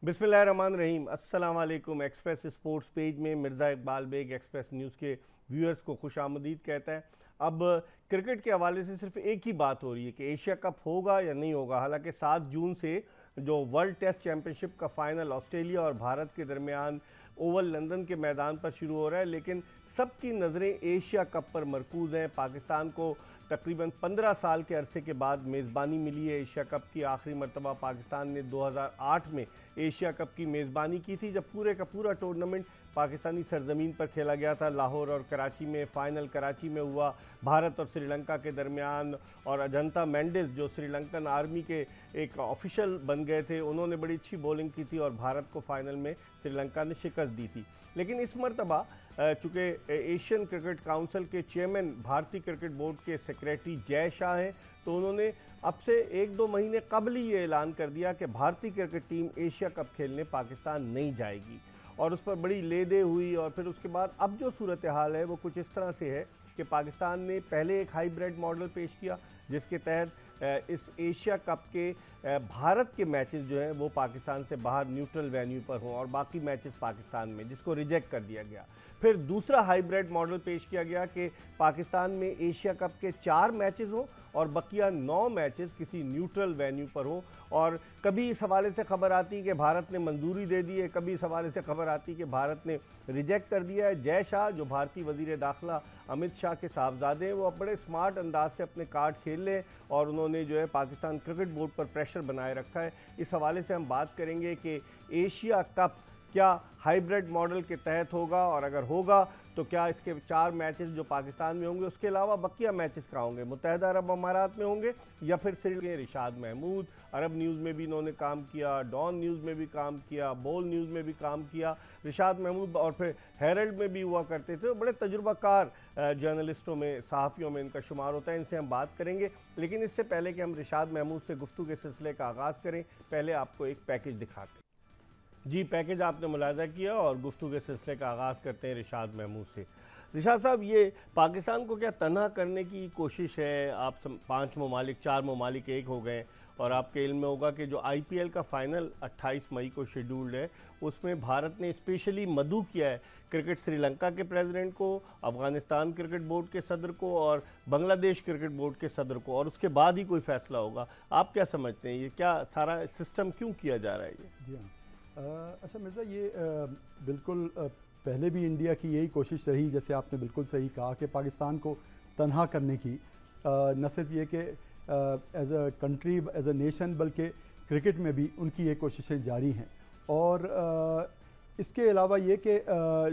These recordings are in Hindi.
बिस्मिल्लाहिर्रहमानिर्रहीम। अस्सलाम वालेकुम। एक्सप्रेस स्पोर्ट्स पेज में मिर्ज़ा इकबाल बेग एक्सप्रेस न्यूज़ के व्यूअर्स को खुशामदीद कहता है। अब क्रिकेट के हवाले से सिर्फ एक ही बात हो रही है कि एशिया कप होगा या नहीं होगा। हालांकि 7 जून से जो वर्ल्ड टेस्ट चैम्पियनशिप का फाइनल ऑस्ट्रेलिया और भारत के दरमियान ओवल लंदन के मैदान पर शुरू हो रहा है, लेकिन सबकी नज़रें एशिया कप पर मरकूज़ हैं। पाकिस्तान को तकरीबन 15 साल के अरसे के बाद मेज़बानी मिली है एशिया कप की। आखिरी मरतबा पाकिस्तान ने 2008 में एशिया कप की मेज़बानी की थी, जब पूरे का पूरा टूर्नामेंट पाकिस्तानी सरजमीन पर खेला गया था। लाहौर और कराची में फ़ाइनल कराची में हुआ भारत और श्रीलंका के दरमियान, और अजंता मेंडिस जो श्रीलंकन आर्मी के एक ऑफिशियल बन गए थे, उन्होंने बड़ी अच्छी बॉलिंग की थी और भारत को फ़ाइनल में श्रीलंका ने शिकस्त दी थी। लेकिन इस मरतबा चूँकि एशियन क्रिकेट काउंसिल के चेयरमैन भारतीय क्रिकेट बोर्ड के सेक्रेटरी जय शाह हैं, तो उन्होंने अब से 1-2 महीने कबल ही ये ऐलान कर दिया कि भारतीय क्रिकेट टीम एशिया कप खेलने पाकिस्तान नहीं जाएगी, और उस पर बड़ी ले-दे हुई। और फिर उसके बाद अब जो सूरत हाल है वो कुछ इस तरह से है कि पाकिस्तान ने पहले एक हाइब्रिड मॉडल पेश किया, जिसके तहत इस एशिया कप के भारत के मैचेस जो हैं वो पाकिस्तान से बाहर न्यूट्रल वेन्यू पर हों और बाकी मैचेस पाकिस्तान में, जिसको रिजेक्ट कर दिया गया। फिर दूसरा हाइब्रिड मॉडल पेश किया गया कि पाकिस्तान में एशिया कप के 4 मैचेस हों और बकिया 9 मैचेस किसी न्यूट्रल वेन्यू पर हो। और कभी इस हवाले से खबर आती है कि भारत ने मंजूरी दे दी है, कभी इस हवाले से खबर आती है कि भारत ने रिजेक्ट कर दिया है। जय शाह जो भारतीय वज़ीर दाखिला अमित शाह के साहबजादे हैं, वो बड़े स्मार्ट अंदाज से अपने कार्ड खेल लें और उन्होंने जो है पाकिस्तान क्रिकेट बोर्ड पर प्रेशर बनाए रखा है। इस हवाले से हम बात करेंगे कि एशिया कप क्या हाइब्रिड मॉडल के तहत होगा, और अगर होगा तो क्या इसके 4 मैचेस जो पाकिस्तान में होंगे उसके अलावा बकिया मैचेस कहाँ होंगे, मुत्तहिदा अरब अमारात में होंगे या फिर श्रीलंका। रिशाद महमूद अरब न्यूज़ में भी इन्होंने काम किया, डॉन न्यूज़ में भी काम किया, बोल न्यूज़ में भी काम किया। रिशाद महमूद और फिर हेरल्ड में भी हुआ करते थे, बड़े तजुर्बाकार जर्नलिस्टों में, सहाफ़ियों में इनका शुमार होता है। इनसे हम बात करेंगे, लेकिन इससे पहले कि हम रिशाद महमूद से गुफ्तगू के सिलसिले का आगाज़ करें, पहले आपको एक पैकेज दिखाते हैं। जी, पैकेज आपने मुलाहिज़ा किया और गुफ्तगू के सिलसिले का आगाज़ करते हैं रिशाद महमूद से। रिशाद साहब, ये पाकिस्तान को क्या तनहा करने की कोशिश है? आप 5 ममालिक 4 ममालिक एक हो गए, और आपके इल्म में होगा कि जो IPL का फ़ाइनल 28 मई को शेड्यूल्ड है, उसमें भारत ने स्पेशली मदऊ किया है क्रिकेट श्रीलंका के प्रेसिडेंट को, अफ़गानिस्तान क्रिकेट बोर्ड के सदर को और बांग्लादेश क्रिकेट बोर्ड के सदर को, और उसके बाद ही कोई फ़ैसला होगा। आप क्या समझते हैं, ये क्या सारा सिस्टम क्यों किया जा रहा है ये? जी हाँ, अच्छा मिर्ज़ा, ये बिल्कुल पहले भी इंडिया की यही कोशिश रही, जैसे आपने बिल्कुल सही कहा कि पाकिस्तान को तनहा करने की, न सिर्फ ये कि as a country, as a nation, बल्कि क्रिकेट में भी उनकी ये कोशिशें जारी हैं। और इसके अलावा ये कि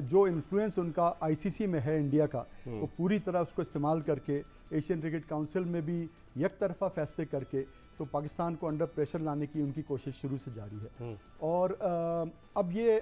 जो इन्फ्लुएंस उनका ICC में है इंडिया का, वो पूरी तरह उसको इस्तेमाल करके एशियन क्रिकेट काउंसिल में भी एक तरफा फैसले करके तो पाकिस्तान को अंडर प्रेशर लाने की उनकी कोशिश शुरू से जारी है। और अब ये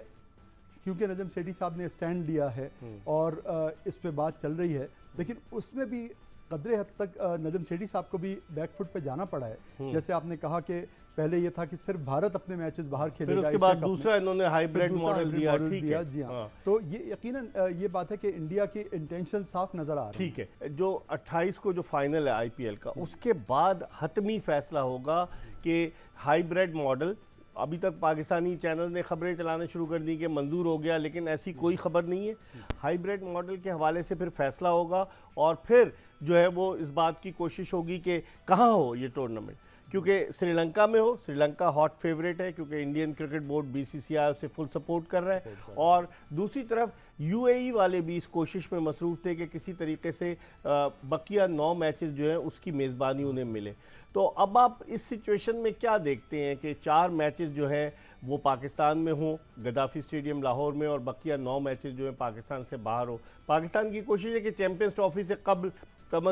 क्योंकि नजम सेठी साहब ने स्टैंड लिया है और इस पे बात चल रही है, लेकिन उसमें भी कदरे हद तक नजम सेठी साहब को भी बैकफुट पे जाना पड़ा है। जैसे आपने कहा कि पहले ये था कि सिर्फ भारत अपने मैचेस बाहर खेलेगा, फिर उसके बाद दूसरा इन्होंने हाइब्रिड मॉडल दिया। जी हाँ, तो ये यकीनन ये बात है कि इंडिया की इंटेंशन साफ नजर आ रही है। ठीक है, जो 28 को जो फाइनल है IPL का, उसके बाद हतमी फैसला होगा कि हाइब्रिड मॉडल, अभी तक पाकिस्तानी चैनल ने खबरें चलाना शुरू कर दी कि मंजूर हो गया, लेकिन ऐसी कोई खबर नहीं है। हाइब्रिड मॉडल के हवाले से फिर फैसला होगा, और फिर जो है वो इस बात की कोशिश होगी कि कहाँ हो ये टूर्नामेंट, क्योंकि श्रीलंका में हो। श्रीलंका हॉट फेवरेट है क्योंकि इंडियन क्रिकेट बोर्ड BCCI उसे फुल सपोर्ट कर रहा है, और दूसरी तरफ UAE वाले भी इस कोशिश में मसरूफ़ थे कि किसी तरीके से बकिया 9 मैचेस जो हैं उसकी मेज़बानी उन्हें मिले। तो अब आप इस सिचुएशन में क्या देखते हैं कि 4 मैचेस जो हैं वो पाकिस्तान में हों, गद्दाफ़ी स्टेडियम लाहौर में, और बकिया 9 मैचेस जो हैं पाकिस्तान से बाहर हो। पाकिस्तान की कोशिश है कि चैम्पियंस ट्रॉफी से कम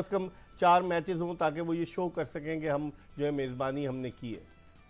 से कम 4 मैचेस हों, ताकि वो ये शो कर सकें कि हम जो है मेज़बानी हमने की है।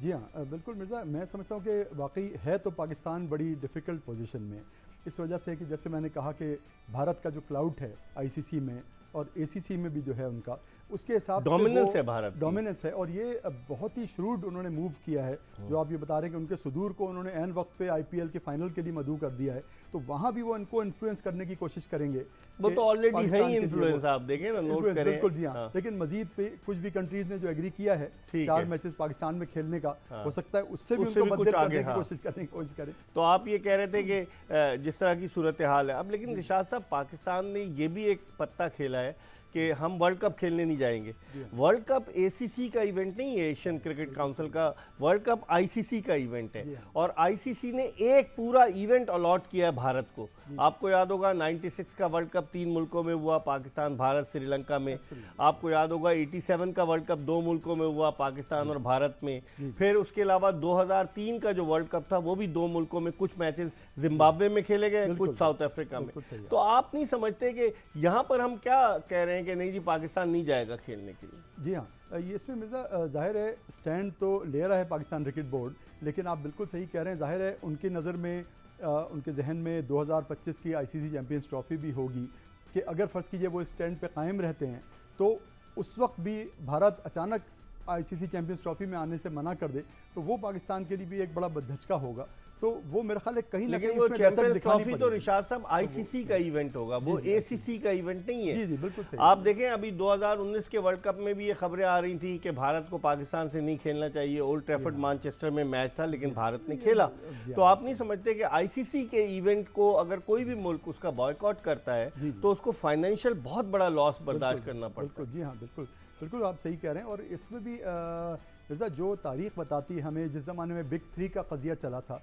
जी हाँ, बिल्कुल मिर्ज़ा, मैं समझता हूँ कि वाकई है तो पाकिस्तान बड़ी डिफ़िकल्ट पोजीशन में, इस वजह से कि जैसे मैंने कहा कि भारत का जो क्लाउड है ICC में और ACC में भी जो है उनका, उसके हिसाब से डोमिनेंस है भारत की। डोमिनेंस है, और ये बहुत ही श्रूड उन्होंने मूव किया है। जो आप ये बता रहे हैं कि उनके सुदूर को उन्होंने एन वक्त पे आईपीएल के फाइनल के लिए मदऊ कर दिया है, तो वहाँ भी वो इनको इन्फ्लुएंस करने की कोशिश करेंगे। वो तो ऑलरेडी है पाकिस्तान ही के लिए इन्फ्लुएंस, वो- आप देखें ना, नोट influence, करें। बिल्कुल जी हाँ, हाँ। लेकिन मजीद पे कुछ भी कंट्रीज ने जो एग्री किया है ठीक 4 है। मैचेस पाकिस्तान में खेलने का, हाँ। हो सकता है उससे भी उससे उनको भी कुछ मदद आगे, करने की हाँ। कोशिश करें। तो आप ये कह रहे थे कि जिस तरह की सूरत हाल है अब, लेकिन रिशाद साहब, पाकिस्तान ने ये भी एक पत्ता खेला है कि हम वर्ल्ड कप खेलने नहीं जाएंगे। वर्ल्ड कप एसीसी का इवेंट नहीं है, एशियन क्रिकेट काउंसिल का, वर्ल्ड कप आईसीसी का इवेंट है। और आईसीसी ने एक पूरा इवेंट अलॉट किया है भारत को। आपको याद होगा 96 का वर्ल्ड कप 3 मुल्कों में हुआ, पाकिस्तान, भारत, श्रीलंका में। आपको याद होगा 87 का वर्ल्ड कप 2 मुल्कों में हुआ, पाकिस्तान और भारत में। फिर उसके अलावा 2003 का जो वर्ल्ड कप था वो भी 2 मुल्कों में, कुछ मैचेस जिम्बाब्वे में खेले गए, कुछ साउथ अफ्रीका में। तो आप नहीं समझते कि यहाँ पर हम क्या कह रहे हैं कि नहीं जी पाकिस्तान नहीं जाएगा खेलने के लिए? जी हाँ, ये इसमें मिर्ज़ा जाहिर है स्टैंड तो ले रहा है पाकिस्तान क्रिकेट बोर्ड, लेकिन आप बिल्कुल सही कह रहे हैं। जाहिर है उनकी नज़र में, उनके जहन में 2025 की आईसीसी चैंपियंस ट्रॉफी भी होगी कि अगर फ़र्ज़ कीजिए वो स्टैंड पे कायम रहते हैं तो उस वक्त भी भारत अचानक आईसीसी चैंपियंस ट्रॉफी में आने से मना कर दे तो वो पाकिस्तान के लिए भी एक बड़ा धचका होगा। तो वो मेरे ख्याल है कहीं ना लेकिन कहीं वो इसमें चैंपियंस लचक दिखानी ट्रॉफी तो पड़ेगी। रिशाद साहब आईसीसी का इवेंट होगा, वो जी, एसीसी का इवेंट नहीं है। जी जी बिल्कुल सही। आप देखें अभी 2019 के वर्ल्ड कप में भी ये खबरें आ रही थी कि भारत को पाकिस्तान से नहीं खेलना चाहिए। ओल्ड ट्रैफर्ड मैनचेस्टर में मैच था लेकिन भारत ने खेला। तो आप नहीं समझते कि आईसीसी के इवेंट को अगर कोई भी मुल्क उसका बॉयकॉट करता है तो उसको फाइनेंशियल बहुत बड़ा लॉस बर्दाश्त करना पड़ता है। बिल्कुल जी हाँ, बिल्कुल बिल्कुल आप सही कह रहे हैं। और इसमें भी मिर्ज़ा जो तारीख बताती है हमें, जिस ज़माने में बिग 3 का कज़िया चला था,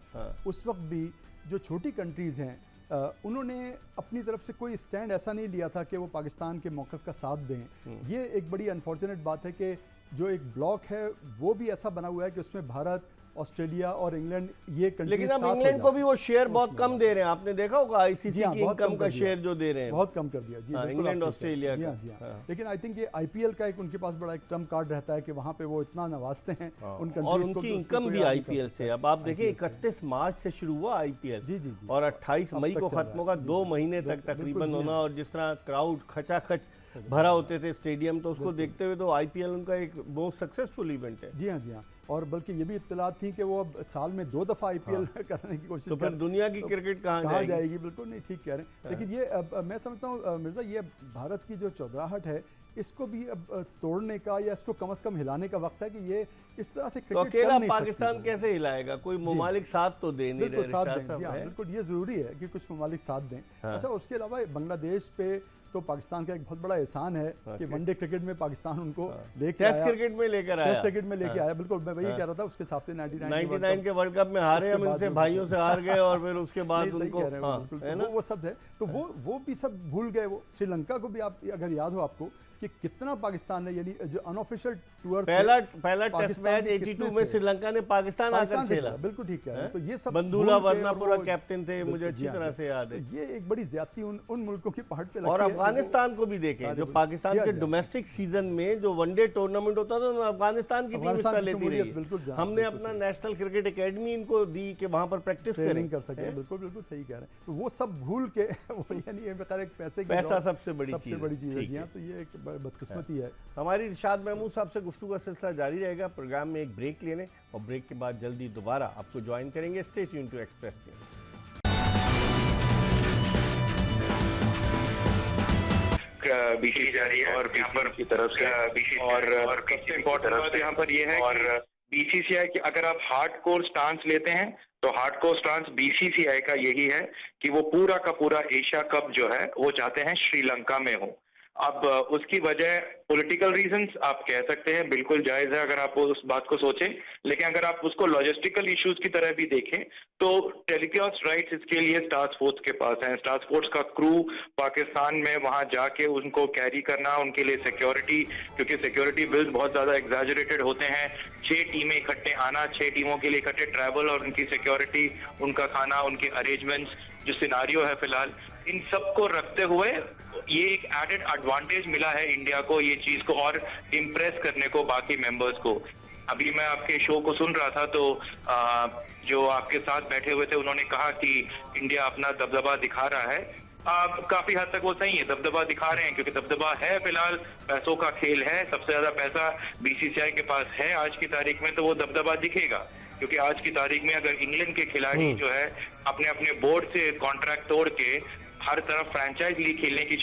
उस वक्त भी जो छोटी कंट्रीज़ हैं उन्होंने अपनी तरफ से कोई स्टैंड ऐसा नहीं लिया था कि वो पाकिस्तान के मौक़िफ़ का साथ दें। ये एक बड़ी अनफॉर्चुनेट बात है कि जो एक ब्लॉक है वो भी ऐसा बना हुआ है कि उसमें भारत, ऑस्ट्रेलिया और इंग्लैंड ये कंट्रीज लेकिन अब साथ हो इंग्लैंड को भी वो शेयर उसमें बहुत कम दे रहे हैं। आपने देखा होगा आईसीसी जी हाँ, की बहुत इनकम कम का कर दिया। शेयर जो दे रहे हैं, बहुत कम कर दिया जी। हाँ, बिल्कुल इंग्लैंड, आप ठीक कह रहे हैं। ऑस्ट्रेलिया जी का। हाँ जी हाँ। हाँ। लेकिन आई थिंक ये आईपीएल का एक उनके पास बड़ा एक ट्रम्प कार्ड रहता है कि वहाँ पे वो इतना नवाजते हैं उन कंट्रीज को और कि उनकी उसको इनकम कोई भी आगे कर आईपीएल सकता से। है। अब आप देखिए 31 मार्च से शुरू हुआ आईपीएल जी जी जी। और 28 अब मई तक को चल रहा खत्म है। होगा। जी, 2 जी। महीने तक बिल्कुल तकरीबन जी होना। हाँ। और जिस तरह क्राउड खचाखच भरा होते थे स्टेडियम, तो उसको देखते हुए तो आईपीएल उनका एक बहुत सक्सेसफुल इवेंट है। जी हाँ जी हाँ। और बल्कि ये भी इत्तलात थी कि वो अब साल में 2 दफ़ा आईपीएल करने की कोशिश तो फिर दुनिया की क्रिकेट कहाँ जाएगी। बिल्कुल नहीं, ठीक कह रहे हैं। लेकिन ये अब मैं समझता हूँ मिर्ज़ा, ये भारत की जो चौधराहट है इसको भी अब तोड़ने का या इसको कम से कम हिलाने का वक्त है कि ये इस तरह से तो क्रिकेट अकेला चल नहीं पाकिस्तान सकती। कैसे हिलाएगा? कोई ममालिक साथ तो दे नहीं रहे। बिल्कुल साथ रिशाद दें साहब जी हाँ, है। बिल्कुल ये ज़रूरी है कि कुछ ममालिक साथ दें। हाँ। अच्छा, उसके अलावा बांग्लादेश पे तो पाकिस्तान का एक बहुत बड़ा एहसान है कि वनडे क्रिकेट में पाकिस्तान उनको लेके आया, टेस्ट क्रिकेट में लेकर आया, टेस्ट क्रिकेट में लेके आया। बिल्कुल मैं वही कह रहा था, उसके हिसाब से 99 के वर्ल्ड कप में हारे हम, इनसे भाइयों से हार गए और फिर उसके बाद उनको, है ना, वो सब है। तो वो भी सब भूल गए। वो श्रीलंका को भी, आप अगर याद हो आपको कि कितना पाकिस्तान ने, यानी जो अनऑफिशियल टूर पहला टेस्ट मैच 82 में श्रीलंका ने पाकिस्तान आकर खेला। बिल्कुल ठीक है। तो ये सब बंदूला वर्नापुरा कैप्टन थे, मुझे अच्छी तरह से याद है। ये एक बड़ी ज्यादती उन मुल्कों की पहाड़ पे लगती है। और अफगानिस्तान को भी देखें, जो पाकिस्तान के डोमेस्टिक सीजन में जो वनडे टूर्नामेंट होता था, अफगानिस्तान की टीम हिस्सा लेती रही। हमने अपना नेशनल क्रिकेट एकेडमी इनको दी कि वहां पर प्रैक्टिस कर सके। बिल्कुल बिल्कुल सही कह रहे हैं। तो वो सब भूल के यानी एक पैसा सबसे बड़ी चीज है। तो ये एक बदकिस्मती है। हमारी इरशाद महमूद साहब से गुफ्तगू का सिलसिला जारी रहेगा। प्रोग्राम में एक ब्रेक लेने और ब्रेक के बाद जल्दी दोबारा आपको ज्वाइन करेंगे। Stay tune to express news. बीसी जा रही है और यहाँ पर की तरफ से और सबसे इम्पोर्टेंट बात यहाँ पर ये है और बीसीसीआई की अगर आप हार्डकोर स्टांस लेते हैं तो हार्डकोर स्टांस बीसीसीआई का यही है कि वो पूरा का पूरा एशिया कप जो है वो चाहते हैं श्रीलंका में हो। अब उसकी वजह पॉलिटिकल रीजंस आप कह सकते हैं, बिल्कुल जायज है अगर आप उस बात को सोचें, लेकिन अगर आप उसको लॉजिस्टिकल इश्यूज की तरह भी देखें तो टेलीकास्ट राइट्स इसके लिए स्टार स्पोर्ट्स के पास हैं। स्टार स्पोर्ट्स का क्रू पाकिस्तान में वहां जाके उनको कैरी करना, उनके लिए सिक्योरिटी, क्योंकि सिक्योरिटी बिल्स बहुत ज्यादा एग्जैजरेटेड होते हैं। 6 टीमें इकट्ठे आना, 6 टीमों के लिए इकट्ठे ट्रैवल और उनकी सिक्योरिटी, उनका खाना, उनके अरेंजमेंट्स, जो सिनारियो है फिलहाल, इन सब को रखते हुए ये एक एडेड एडवांटेज मिला है इंडिया को ये चीज को और इम्प्रेस करने को बाकी मेंबर्स को। अभी मैं आपके शो को सुन रहा था तो जो आपके साथ बैठे हुए थे उन्होंने कहा कि इंडिया अपना दबदबा दिखा रहा है। काफी हद तक वो सही है, दबदबा दिखा रहे हैं, क्योंकि दबदबा है, फिलहाल पैसों का खेल है, सबसे ज्यादा पैसा बीसीसीआई के पास है आज की तारीख में, तो वो दबदबा दिखेगा। क्योंकि आज की तारीख में अगर इंग्लैंड के खिलाड़ी जो है अपने अपने बोर्ड से कॉन्ट्रैक्ट तोड़ के हर तरफ फ्रेंचाइज लीग खेलने की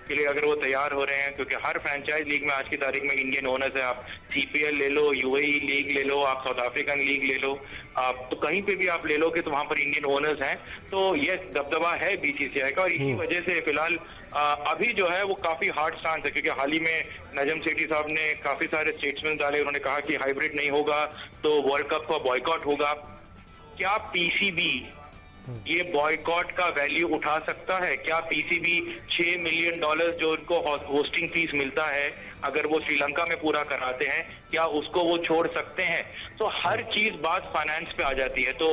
के लिए अगर वो तैयार हो रहे हैं, क्योंकि हर फ्रेंचाइज लीग में आज की तारीख में इंडियन ओनर्स है। आप सीपीएल ले लो, यूएई लीग ले लो, आप साउथ अफ्रीकन लीग ले लो, आप तो कहीं पे भी आप ले लोगे तो वहां पर इंडियन ओनर्स हैं। तो ये दबदबा है बीसीसीआई का, और इसी वजह से फिलहाल अभी जो है वो काफी हार्ड स्टांस है। क्योंकि हाल ही में नजम सेठी साहब ने काफी सारे स्टेटमेंट डाले, उन्होंने कहा कि हाइब्रिड नहीं होगा तो वर्ल्ड कप का बॉयकॉट होगा। क्या पीसीबी ये बॉयकॉट का वैल्यू उठा सकता है? क्या पीसीबी $6 मिलियन जो उनको होस्टिंग फीस मिलता है अगर वो श्रीलंका में पूरा कराते हैं, क्या उसको वो छोड़ सकते हैं? तो हर चीज बात फाइनेंस पे आ जाती है। तो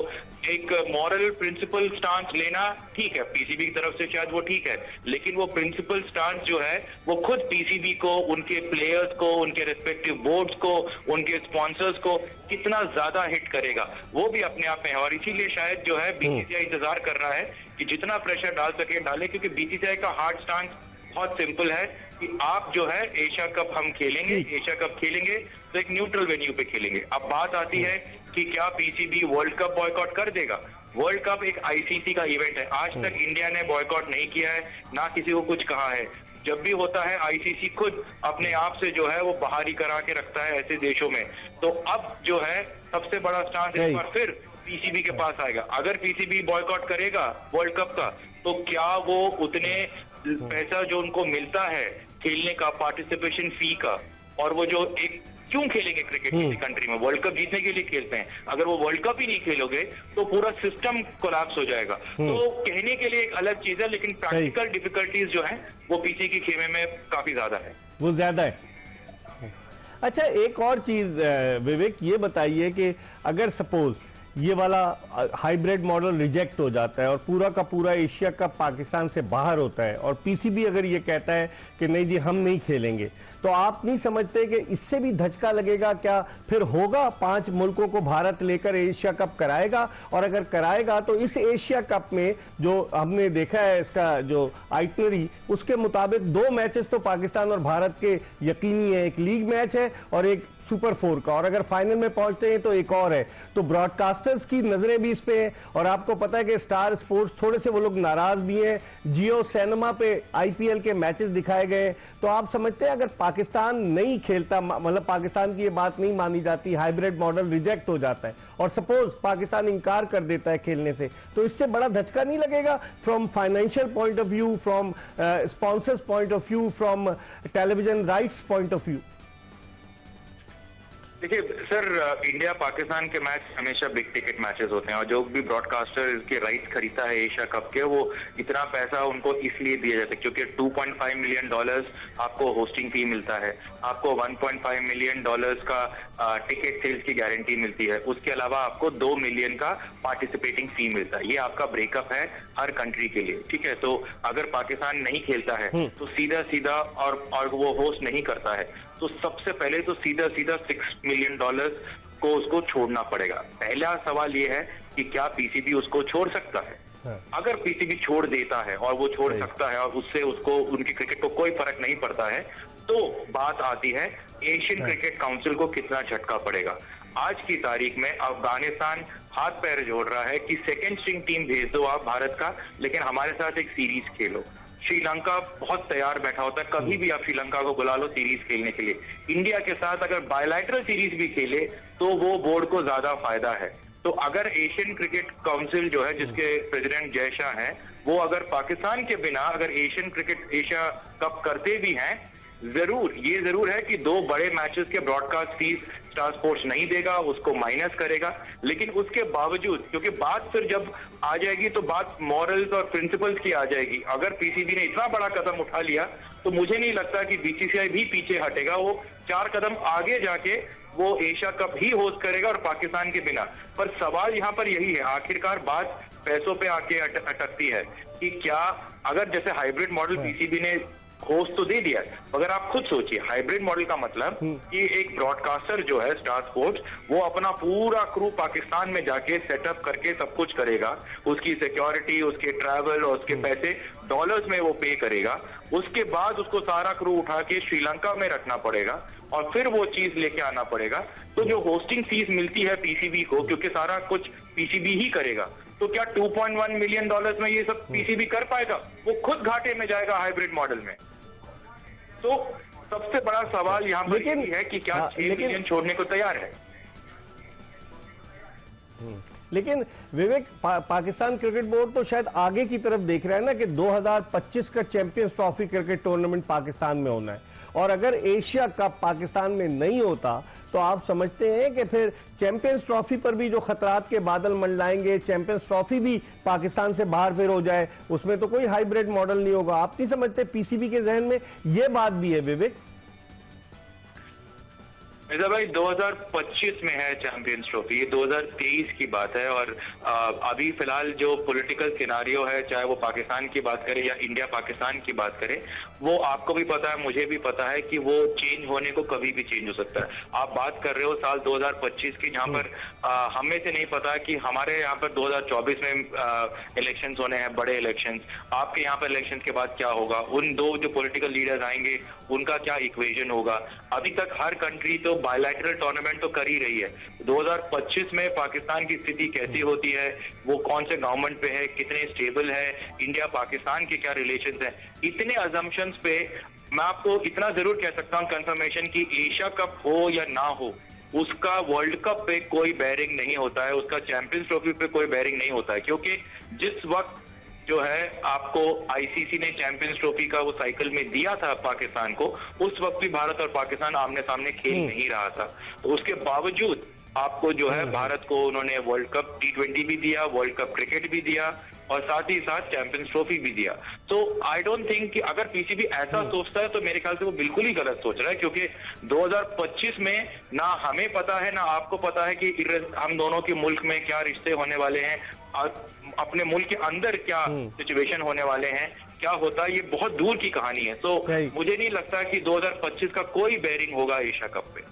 एक मॉरल प्रिंसिपल स्टांस लेना ठीक है, पीसीबी की तरफ से शायद वो ठीक है, लेकिन वो प्रिंसिपल स्टांस जो है वो खुद पीसीबी को, उनके प्लेयर्स को, उनके रेस्पेक्टिव बोर्ड्स को, उनके स्पॉन्सर्स को कितना ज्यादा हिट करेगा वो भी अपने आप में है। और इसीलिए शायद जो है बीसीसीआई इंतजार कर रहा है कि जितना प्रेशर डाल सके डाले, क्योंकि बीसीसीआई का हार्ड स्टांस बहुत सिंपल है कि आप जो है एशिया कप हम खेलेंगे, एशिया कप खेलेंगे तो एक न्यूट्रल वेन्यू पे खेलेंगे। अब बात आती है कि क्या पीसीबी वर्ल्ड कप बॉयकॉट कर देगा? वर्ल्ड कप एक आईसीसी का इवेंट है, आज तक इंडिया ने बॉयकॉट नहीं किया है, ना किसी को कुछ कहा है। जब भी होता है आईसीसी खुद अपने आप से जो है वो बाहरी करा के रखता है ऐसे देशों में। तो अब जो है सबसे बड़ा स्टांस एक बार फिर पीसीबी के पास आएगा। अगर पीसीबी बॉयकॉट करेगा वर्ल्ड कप का, तो क्या वो उतने पैसा जो उनको मिलता है खेलने का, पार्टिसिपेशन फी का, और वो जो एक क्यों खेलेंगे क्रिकेट किसी कंट्री में? वर्ल्ड कप जीतने के लिए खेलते हैं। अगर वो वर्ल्ड कप ही नहीं खेलोगे तो पूरा सिस्टम कोलैप्स हो जाएगा। तो कहने के लिए एक अलग चीज है, लेकिन प्रैक्टिकल डिफिकल्टीज जो हैं वो पीछे के खेमे में काफी ज्यादा है, वो ज्यादा है। अच्छा, एक और चीज विवेक ये बताइए कि अगर सपोज ये वाला हाइब्रिड मॉडल रिजेक्ट हो जाता है और पूरा का पूरा एशिया कप पाकिस्तान से बाहर होता है और पीसीबी अगर ये कहता है कि नहीं जी हम नहीं खेलेंगे, तो आप नहीं समझते कि इससे भी धचका लगेगा? क्या फिर होगा 5 मुल्कों को भारत लेकर एशिया कप कराएगा? और अगर कराएगा तो इस एशिया कप में जो हमने देखा है इसका जो आइटनरी, उसके मुताबिक 2 मैचेस तो पाकिस्तान और भारत के यकीनी है, एक लीग मैच है और एक सुपर 4 का, और अगर फाइनल में पहुंचते हैं तो एक और है। तो ब्रॉडकास्टर्स की नजरें भी इस पे हैं, और आपको पता है कि स्टार स्पोर्ट्स थोड़े से वो लोग नाराज भी हैं, जियो सिनेमा पे आईपीएल के मैचेस दिखाए गए। तो आप समझते हैं अगर पाकिस्तान नहीं खेलता, मतलब पाकिस्तान की ये बात नहीं मानी जाती, हाइब्रिड मॉडल रिजेक्ट हो जाता है और सपोज पाकिस्तान इंकार कर देता है खेलने से, तो इससे बड़ा धचका नहीं लगेगा from financial point of view, from sponsors point of view, from television rights point of view? देखिए सर, इंडिया पाकिस्तान के मैच हमेशा बिग टिकट मैचेस होते हैं, और जो भी ब्रॉडकास्टर इसके राइट्स खरीदता है एशिया कप के, वो इतना पैसा उनको इसलिए दिया जाता है क्योंकि $2.5 मिलियन आपको होस्टिंग फी मिलता है, आपको $1.5 मिलियन का टिकट सेल्स की गारंटी मिलती है, उसके अलावा आपको $2 मिलियन का पार्टिसिपेटिंग फी मिलता है। ये आपका ब्रेकअप है हर कंट्री के लिए, ठीक है। तो अगर पाकिस्तान नहीं खेलता है तो सीधा सीधा और वो होस्ट नहीं करता है, तो सबसे पहले तो सीधा सीधा $6 मिलियन को उसको छोड़ना पड़ेगा। पहला सवाल ये है कि क्या पीसीबी उसको छोड़ सकता है? अगर पीसीबी छोड़ देता है और वो छोड़ सकता है और उससे उसको उनकी क्रिकेट को कोई फर्क नहीं पड़ता है, तो बात आती है एशियन क्रिकेट काउंसिल को कितना झटका पड़ेगा। आज की तारीख में अफगानिस्तान हाथ पैर जोड़ रहा है कि सेकेंड स्ट्रिंग टीम भेज दो आप भारत का, लेकिन हमारे साथ एक सीरीज खेलो। श्रीलंका बहुत तैयार बैठा होता है, कभी भी आप श्रीलंका को बुला लो सीरीज खेलने के लिए। इंडिया के साथ अगर बायलैटरल सीरीज भी खेले तो वो बोर्ड को ज्यादा फायदा है। तो अगर एशियन क्रिकेट काउंसिल जो है, जिसके प्रेसिडेंट जय शाह हैं, वो अगर पाकिस्तान के बिना अगर एशिया कप करते भी हैं, ये जरूर है कि 2 बड़े मैचेस के ब्रॉडकास्ट फीस स्टार स्पोर्ट्स नहीं देगा, उसको माइनस करेगा। लेकिन उसके बावजूद, क्योंकि बात फिर जब आ जाएगी तो बात मॉरल्स और प्रिंसिपल्स की आ जाएगी। अगर पीसीबी ने इतना बड़ा कदम उठा लिया तो मुझे नहीं लगता कि बीसीसीआई भी पीछे हटेगा, वो 4 कदम आगे जाके वो एशिया कप ही होस्ट करेगा और पाकिस्तान के बिना। पर सवाल यहाँ पर यही है, आखिरकार बात पैसों पे आके अटकती है कि क्या अगर जैसे हाइब्रिड मॉडल पीसीबी ने होस्ट तो दे दिया, मगर आप खुद सोचिए हाइब्रिड मॉडल का मतलब कि एक ब्रॉडकास्टर जो है स्टार स्पोर्ट्स, वो अपना पूरा क्रू पाकिस्तान में जाके सेटअप करके सब कुछ करेगा, उसकी सिक्योरिटी, उसके ट्रैवल और उसके पैसे डॉलर्स में वो पे करेगा, उसके बाद उसको सारा क्रू उठा के श्रीलंका में रखना पड़ेगा और फिर वो चीज लेके आना पड़ेगा। तो जो होस्टिंग फीस मिलती है पीसीबी को, क्योंकि सारा कुछ पीसीबी ही करेगा, तो क्या 2.1 मिलियन डॉलर्स में ये सब पीसीबी कर पाएगा? वो खुद घाटे में जाएगा हाइब्रिड मॉडल में। तो सबसे बड़ा सवाल यहाँ पर ये है कि क्या 6 मिलियन छोड़ने को तैयार है? लेकिन विवेक, पाकिस्तान क्रिकेट बोर्ड तो शायद आगे की तरफ देख रहा है ना कि 2025 का champions trophy cricket tournament Pakistan में होना है, और अगर एशिया कप पाकिस्तान में नहीं होता तो आप समझते हैं कि फिर चैंपियंस ट्रॉफी पर भी जो खतरात के बादल मंडलाएंगे, चैंपियंस ट्रॉफी भी पाकिस्तान से बाहर फिर हो जाए, उसमें तो कोई हाइब्रिड मॉडल नहीं होगा। आप नहीं समझते पीसीबी के जहन में यह बात भी है विवेक? मिर्जा भाई 2025 में है चैंपियंस ट्रॉफी, ये 2023 की बात है। और अभी फिलहाल जो पॉलिटिकल सिनारियो है, चाहे वो पाकिस्तान की बात करें या इंडिया पाकिस्तान की बात करें, वो आपको भी पता है, मुझे भी पता है कि वो चेंज होने को कभी भी चेंज हो सकता है। आप बात कर रहे हो साल 2025 की, जहां पर हमें से नहीं पता कि हमारे यहाँ पर 2024 में इलेक्शंस होने हैं, बड़े इलेक्शंस। आपके यहाँ पर इलेक्शंस के बाद क्या होगा, उन दो जो पॉलिटिकल लीडर्स आएंगे उनका क्या इक्वेशन होगा। अभी तक हर कंट्री तो बायलैटरल टूर्नामेंट तो कर ही रही है। 2025 में पाकिस्तान की स्थिति कैसी होती है, वो कौन से गवर्नमेंट पे है, कितने स्टेबल है, इंडिया पाकिस्तान के क्या रिलेशंस है, इतने अजम्पशंस पे मैं आपको इतना जरूर कह सकता हूँ कंफर्मेशन की एशिया कप हो या ना हो, उसका वर्ल्ड कप पे कोई बेयरिंग नहीं होता है, उसका चैंपियंस ट्रॉफी पे कोई बेयरिंग नहीं होता है। क्योंकि जिस वक्त जो है आपको आईसीसी ने चैंपियंस ट्रॉफी का वो साइकिल में दिया था पाकिस्तान को, उस वक्त भी भारत और पाकिस्तान आमने सामने खेल नहीं रहा था। तो उसके बावजूद आपको जो है भारत को उन्होंने वर्ल्ड कप T20 भी दिया, वर्ल्ड कप क्रिकेट भी दिया और साथ ही साथ चैंपियंस ट्रॉफी भी दिया। तो आई डोंट थिंक कि अगर पीसीबी ऐसा सोचता है तो मेरे ख्याल से वो बिल्कुल ही गलत सोच रहा है, क्योंकि 2025 में ना हमें पता है ना आपको पता है कि हम दोनों के मुल्क में क्या रिश्ते होने वाले हैं, अपने मुल्क के अंदर क्या सिचुएशन होने वाले हैं, क्या होता है, ये बहुत दूर की कहानी है। तो मुझे नहीं लगता कि 2025 का कोई बेयरिंग होगा एशिया कप पे।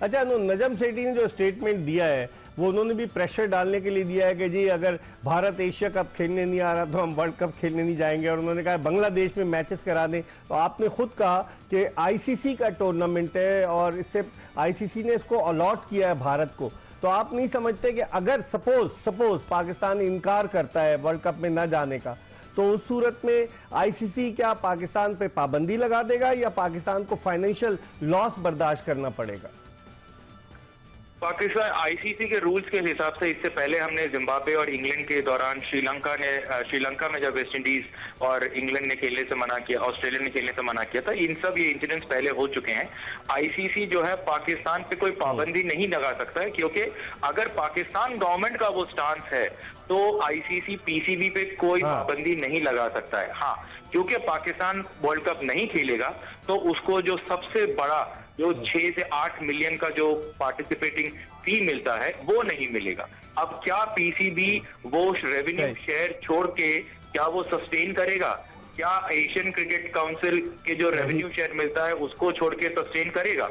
अच्छा, नजम सेठी ने जो स्टेटमेंट दिया है वो उन्होंने भी प्रेशर डालने के लिए दिया है कि जी अगर भारत एशिया कप खेलने नहीं आ रहा तो हम वर्ल्ड कप खेलने नहीं जाएंगे, और उन्होंने कहा बांग्लादेश में मैचेस करा दें। तो आपने खुद कहा कि आईसीसी का टूर्नामेंट है और इससे आईसीसी ने इसको अलॉट किया है भारत को, तो आप नहीं समझते कि अगर सपोज पाकिस्तान इनकार करता है वर्ल्ड कप में न जाने का, तो उस सूरत में आईसीसी क्या पाकिस्तान पे पाबंदी लगा देगा या पाकिस्तान को फाइनेंशियल लॉस बर्दाश्त करना पड़ेगा? पाकिस्तान आईसीसी के रूल्स के हिसाब से इससे पहले हमने जिम्बाब्वे और इंग्लैंड के दौरान श्रीलंका में जब वेस्ट इंडीज और इंग्लैंड ने खेलने से मना किया, ऑस्ट्रेलिया ने खेलने से मना किया था, इन सब ये इंसिडेंट्स पहले हो चुके हैं। आईसीसी जो है पाकिस्तान पे कोई पाबंदी नहीं लगा सकता है, क्योंकि अगर पाकिस्तान गवर्नमेंट का वो स्टांस है तो आईसीसी पीसीबी पे कोई पाबंदी नहीं लगा सकता है। हाँ, क्योंकि पाकिस्तान वर्ल्ड कप नहीं खेलेगा तो उसको जो सबसे बड़ा जो 6 से 8 मिलियन का जो पार्टिसिपेटिंग फी मिलता है वो नहीं मिलेगा। अब क्या पीसीबी वो रेवेन्यू शेयर छोड़ के क्या वो सस्टेन करेगा? क्या एशियन क्रिकेट काउंसिल के जो रेवेन्यू शेयर मिलता है उसको छोड़ के सस्टेन करेगा?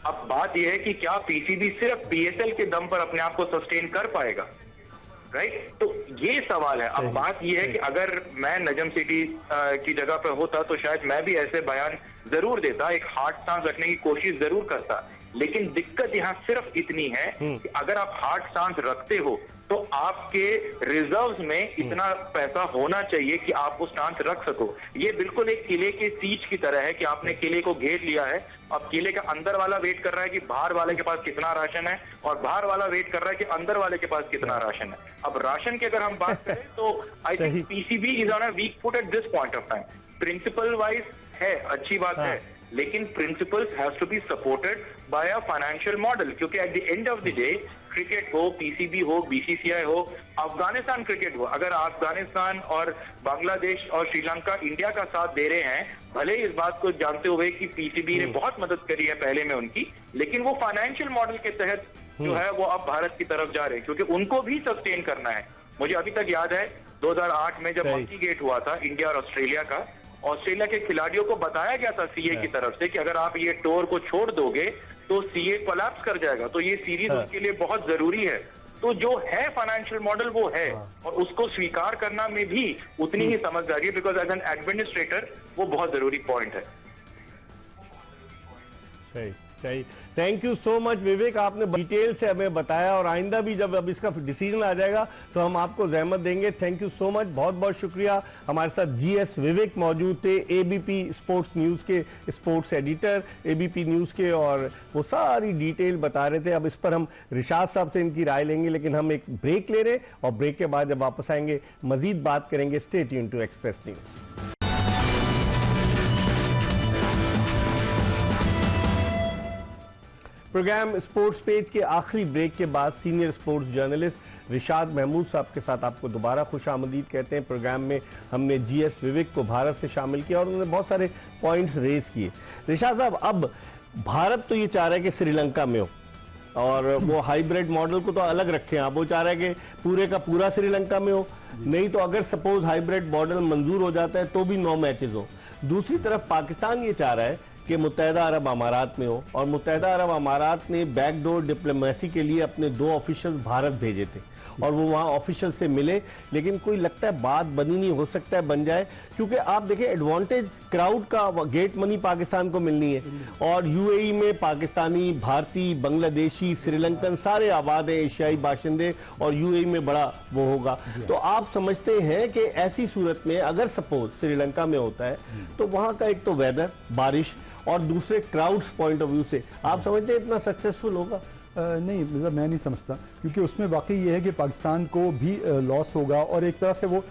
अब बात यह है कि क्या पीसीबी सिर्फ पीएसएल के दम पर अपने आप को सस्टेन कर पाएगा? राइट, तो ये सवाल है। अब बात यह है कि अगर मैं नजम सेठी की जगह पर होता तो शायद मैं भी ऐसे बयान जरूर देता, एक हार्ड स्टांस रखने की कोशिश जरूर करता। लेकिन दिक्कत यहाँ सिर्फ इतनी है कि अगर आप हार्ड स्टांस रखते हो तो आपके रिजर्व्स में इतना पैसा होना चाहिए कि आप वो स्टांस रख सको। ये बिल्कुल एक किले के सीज की तरह है कि आपने किले को घेर लिया है, अब किले का अंदर वाला वेट कर रहा है कि बाहर वाले के पास कितना राशन है, और बाहर वाला वेट कर रहा है कि अंदर वाले के पास कितना राशन है। अब राशन की अगर हम बात करें तो I think PCB is on a weak foot at this point of time. Principle wise है, अच्छी बात है, लेकिन principles has to be supported by a financial model, क्योंकि at the end of the day cricket हो, पीसीबी हो, बीसीसीआई हो, अफगानिस्तान क्रिकेट हो, अगर अफगानिस्तान और बांग्लादेश और श्रीलंका इंडिया का साथ दे रहे हैं, भले इस बात को जानते हुए कि पीसीबी ने बहुत मदद करी है पहले में उनकी, लेकिन वो फाइनेंशियल मॉडल के तहत जो है वो अब भारत की तरफ जा रहे हैं, क्योंकि उनको भी सस्टेन करना है। मुझे अभी तक याद है 2008 में जब मंकी गेट हुआ था इंडिया और ऑस्ट्रेलिया का, ऑस्ट्रेलिया के खिलाड़ियों को बताया गया था सीए की तरफ से कि अगर आप ये टूर को छोड़ दोगे तो सीए कोलैप्स कर जाएगा, तो ये सीरीज उनके लिए बहुत जरूरी है। तो जो है फाइनेंशियल मॉडल वो है, और उसको स्वीकार करना में भी उतनी ही समझदारी है, बिकॉज एज एन एडमिनिस्ट्रेटर वो बहुत जरूरी पॉइंट है। सही सही, थैंक यू सो मच विवेक, आपने डिटेल से हमें बताया, और आइंदा भी जब अब इसका डिसीजन आ जाएगा तो हम आपको जहमत देंगे। थैंक यू सो मच, बहुत बहुत शुक्रिया। हमारे साथ जीएस विवेक मौजूद थे, एबीपी स्पोर्ट्स न्यूज़ के स्पोर्ट्स एडिटर एबीपी न्यूज़ के, और वो सारी डिटेल बता रहे थे। अब इस पर हम रिशाद साहब से इनकी राय लेंगे, लेकिन हम एक ब्रेक ले रहे हैं, और ब्रेक के बाद जब वापस आएंगे मजीद बात करेंगे। Stay tuned to express news. Programme sports page के आखिरी ब्रेक के बाद senior sports journalist Rishad Mahmood साहब के साथ आपको दोबारा खुश आमदीद कहते हैं। प्रोग्राम में हमने जीएस विवेक को भारत से शामिल किया और उन्होंने बहुत सारे पॉइंट्स रेज किए। रिशाद साहब, अब भारत तो ये चाह रहा है कि श्रीलंका में हो, और वो हाइब्रिड मॉडल को तो अलग रखें आप, वो चाह रहा है कि पूरे का पूरा श्रीलंका में हो, नहीं तो अगर सपोज हाइब्रिड मॉडल मंजूर हो जाता है तो भी 9 मैचेस हो। दूसरी तरफ पाकिस्तान ये चाह रहा है कि मुत्तहिदा अरब अमारात में हो, और मुत्तहिदा अरब अमारात ने बैकडोर डिप्लोमेसी के लिए अपने 2 ऑफिशियल भारत भेजे थे, और वो वहाँ ऑफिशियल से मिले, लेकिन कोई लगता है बात बनी नहीं, हो सकता है बन जाए, क्योंकि आप देखें एडवांटेज क्राउड का, गेट मनी पाकिस्तान को मिलनी है, और यूएई में पाकिस्तानी, भारतीय, बांग्लादेशी, श्रीलंकन सारे आबाद हैं, एशियाई बाशिंदे, और यूएई में बड़ा वो होगा। तो आप समझते हैं कि ऐसी सूरत में अगर सपोज श्रीलंका में होता है तो वहाँ का एक तो वेदर, बारिश, और दूसरे क्राउड्स पॉइंट ऑफ व्यू से आप समझते हैं इतना सक्सेसफुल होगा? नहीं, मतलब मैं नहीं समझता, क्योंकि उसमें वाकई ये है कि पाकिस्तान को भी लॉस होगा, और एक तरह से वो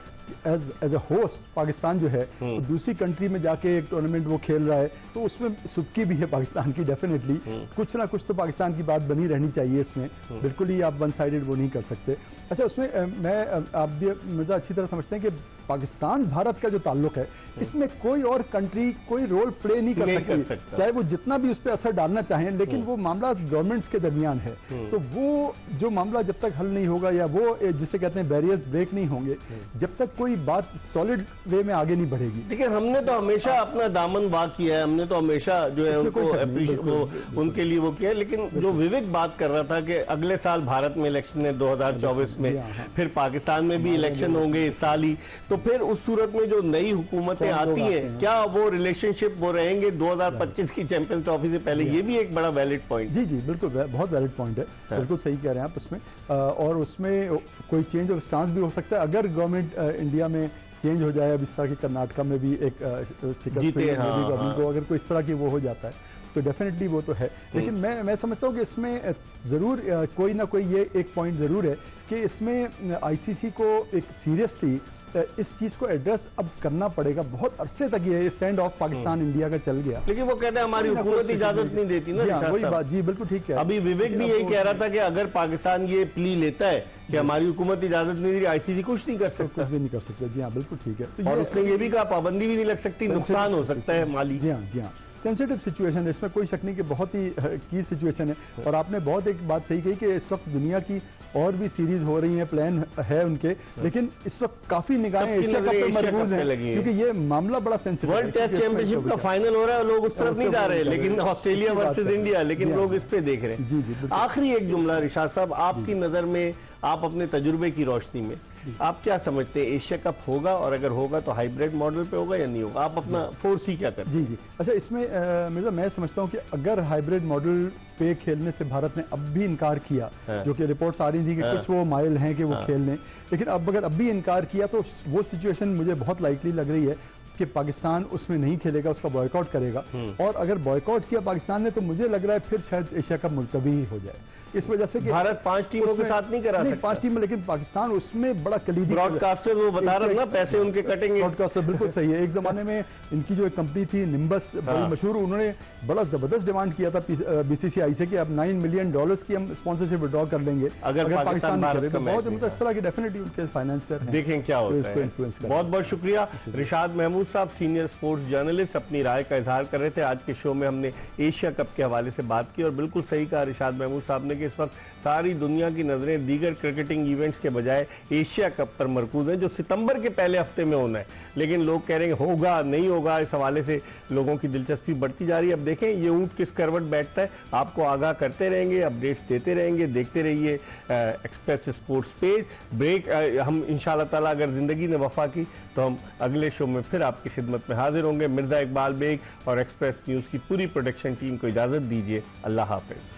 एज अ होस्ट पाकिस्तान जो है तो दूसरी कंट्री में जाके एक टूर्नामेंट वो खेल रहा है, तो उसमें सुबकी भी है पाकिस्तान की डेफिनेटली। कुछ ना कुछ तो पाकिस्तान की बात बनी रहनी चाहिए इसमें, बिल्कुल ही आप वन साइडेड वो नहीं कर सकते। अच्छा, उसमें मैं आप भी मुझे अच्छी तरह समझते हैं कि पाकिस्तान भारत का जो ताल्लुक है इसमें कोई और कंट्री कोई रोल प्ले नहीं कर सकती, चाहे वो जितना भी उस पर असर डालना चाहें, लेकिन वो मामला गवर्नमेंट्स के दरमियान है। तो वो जो मामला जब तक हल नहीं होगा, या वो जिसे कहते हैं बैरियर्स ब्रेक नहीं होंगे, जब तक कोई बात सॉलिड वे में आगे नहीं बढ़ेगी। लेकिन हमने तो हमेशा अपना दामन बाग किया है, हमने तो हमेशा जो है उनको उनके लिए वो किया है। लेकिन जो विवेक बात कर रहा था कि अगले साल भारत में इलेक्शन है 2024 में, फिर पाकिस्तान में भी इलेक्शन होंगे इस साल ही, तो फिर उस सूरत में जो नई हुकूमतें आती हैं, क्या वो रिलेशनशिप वो रहेंगे 2025 की चैंपियंस ट्रॉफी से पहले? ये भी एक बड़ा वैलिड पॉइंट। जी जी, बिल्कुल बहुत वैलिड पॉइंट है, बिल्कुल सही कह रहे हैं आप उसमें। और उसमें कोई चेंज ऑफ स्टांस भी हो सकता है अगर गवर्नमेंट इंडिया में चेंज हो जाए। अब इस तरह की कर्नाटका में भी एक गवर्नमेंट को अगर कोई इस तरह की वो हो जाता है तो डेफिनेटली वो तो है। लेकिन मैं समझता हूँ कि इसमें ज़रूर कोई ना कोई ये एक पॉइंट ज़रूर है कि इसमें आईसीसी को एक सीरियसली इस चीज को एड्रेस अब करना पड़ेगा। बहुत अरसे तक ये स्टैंड ऑफ पाकिस्तान इंडिया का चल गया, लेकिन वो कहते हैं हमारी हुकूमत इजाजत नहीं देती ना। वही बात, जी बिल्कुल ठीक है। अभी विवेक भी यही कह रहा था कि अगर पाकिस्तान ये प्ली लेता है कि हमारी हुकूमत इजाजत नहीं दे रही, आईसीसी कुछ नहीं कर सकता। कुछ भी नहीं कर सकते, जी हाँ बिल्कुल ठीक है। और उसने ये भी कहा पाबंदी भी नहीं लग सकती, नुकसान हो सकता है माली। जी हाँ, जी हाँ, सेंसिटिव सिचुएशन है, इसमें कोई शक नहीं कि बहुत ही की सिचुएशन है। और आपने बहुत एक बात सही कही कि इस वक्त दुनिया की और भी सीरीज हो रही हैं, प्लान है उनके, लेकिन इस वक्त काफी निगाहें एशिया कप पे मरकूज हैं, क्योंकि ये मामला बड़ा सेंसिटिव है। वर्ल्ड टेस्ट चैंपियनशिप का फाइनल हो रहा है, लोग उस तरफ नहीं जा रहे, लेकिन ऑस्ट्रेलिया वर्सेस इंडिया, लेकिन लोग इस पे देख रहे हैं। जी जी। आखिरी एक जुमला रिशाद साहब, आपकी नजर में, आप अपने तजुर्बे की रोशनी में आप क्या समझते हैं, एशिया कप होगा, और अगर होगा तो हाइब्रिड मॉडल पे होगा या नहीं होगा? आप अपना फोर्सी क्या करते हैं? जी जी। अच्छा, इसमें मिर्जा मैं समझता हूँ कि अगर हाइब्रिड मॉडल पे खेलने से भारत ने अब भी इनकार किया, जो कि रिपोर्ट्स आ रही थी कि कुछ वो माइल हैं कि वो खेल लें, लेकिन अब अगर अब भी इनकार किया तो वो सिचुएशन मुझे बहुत लाइकली लग रही है कि पाकिस्तान उसमें नहीं खेलेगा, उसका बॉयकॉट करेगा। और अगर बॉयकॉट किया पाकिस्तान ने तो मुझे लग रहा है फिर शायद एशिया कप मुलतवी ही हो जाए, इस वजह से कि भारत 5 टीमों के साथ नहीं करा सकता। 5 टीम, लेकिन पाकिस्तान उसमें बड़ा कलीदी ब्रॉडकास्टर वो बता रहा ना, पैसे उनके कटेंगे। ब्रॉडकास्टर बिल्कुल सही है। एक जमाने में इनकी जो एक कंपनी थी निम्बस, बड़ी मशहूर, उन्होंने बड़ा जबरदस्त डिमांड किया था बीसीसीआई से कि अब $9 मिलियन की हम स्पॉन्सरशिप विड्रॉ कर लेंगे अगर पाकिस्तान भारत का। बहुत मतलब इस तरह की डेफिनेटली उनके फाइनेंसर देखें क्या होता है। बहुत बहुत शुक्रिया रिशाद महमूद महमूद साहब, सीनियर स्पोर्ट्स जर्नलिस्ट, अपनी राय का इजहार कर रहे थे। आज के शो में हमने एशिया कप के हवाले से बात की और बिल्कुल सही कहा इरशाद महमूद साहब ने कि इस वक्त सारी दुनिया की नजरें दीगर क्रिकेटिंग इवेंट्स के बजाय एशिया कप पर मरकूज हैं, जो सितंबर के पहले हफ्ते में होना है। लेकिन लोग कह रहे हैं होगा नहीं होगा, इस हवाले से लोगों की दिलचस्पी बढ़ती जा रही है। अब देखें ये ऊंट किस करवट बैठता है, आपको आगाह करते रहेंगे, अपडेट्स देते रहेंगे। देखते रहिए एक्सप्रेस स्पोर्ट्स पेज। ब्रेक हम इंशाल्लाह ताला अगर जिंदगी ने वफा की तो हम अगले शो में फिर आपकी खिदमत में हाजिर होंगे। मिर्जा इकबाल बेग और एक्सप्रेस न्यूज की पूरी प्रोडक्शन टीम को इजाजत दीजिए। अल्लाह हाफिज।